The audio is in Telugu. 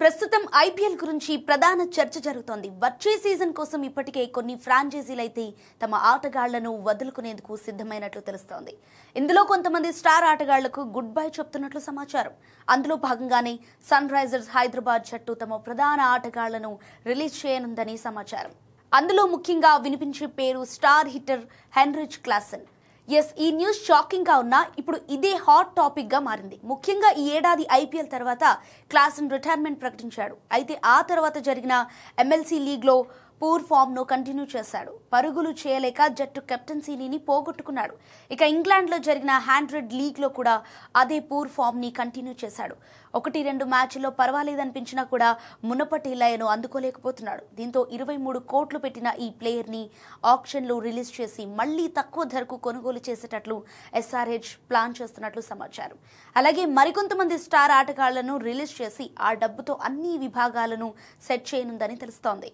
ప్రస్తుతం ఐపీఎల్ గురించి ప్రధాన చర్చ జరుగుతోంది. వచ్చే సీజన్ కోసం ఇప్పటికే కొన్ని ఫ్రాంచైజీలు అయితే తమ ఆటగాళ్లను వదులుకునేందుకు సిద్ధమైనట్లు తెలుస్తోంది. ఇందులో కొంతమంది స్టార్ ఆటగాళ్లకు గుడ్ బై చెప్తున్నట్లు సమాచారం. అందులో భాగంగానే సన్ రైజర్స్ హైదరాబాద్ జట్టు తమ ప్రధాన ఆటగాళ్లను రిలీజ్ చేయనుందని సమాచారం. అందులో ముఖ్యంగా వినిపించే పేరు స్టార్ హిట్టర్ హెన్రిచ్ క్లాసెన్. ఈ న్యూస్ షాకింగ్ గా ఉన్నా ఇప్పుడు ఇదే హాట్ టాపిక్ గా మారింది. ముఖ్యంగా ఈ ఏడాది ఐపీఎల్ తర్వాత క్లాసెన్ రిటైర్మెంట్ ప్రకటించాడు. అయితే ఆ తర్వాత జరిగిన ఎంఎల్సీ లీగ్ లో పూర్ ఫామ్ ను కంటిన్యూ చేశాడు. పరుగులు చేయలేక జట్టు కెప్టెన్సీని పోగొట్టుకున్నాడు. ఇక ఇంగ్లాండ్ లో జరిగిన 100 లీగ్ లో కూడా అదే పూర్ ఫామ్ ని కంటిన్యూ చేశాడు. 1-2 మ్యాచ్ల్లో పర్వాలేదనిపించినా కూడా మునపటి లయను అందుకోలేకపోతున్నాడు. దీంతో 23 కోట్లు పెట్టిన ఈ ప్లేయర్ ని ఆక్షన్ లో రిలీజ్ చేసి మళ్లీ తక్కువ ధరకు కొనుగోలు చేసేటట్లు ఎస్ఆర్హెచ్ ప్లాన్ చేస్తున్నట్లు సమాచారం. అలాగే మరికొంతమంది స్టార్ ఆటగాళ్లను రిలీజ్ చేసి ఆ డబ్బుతో అన్ని విభాగాలను సెట్ చేయనుందని తెలుస్తోంది.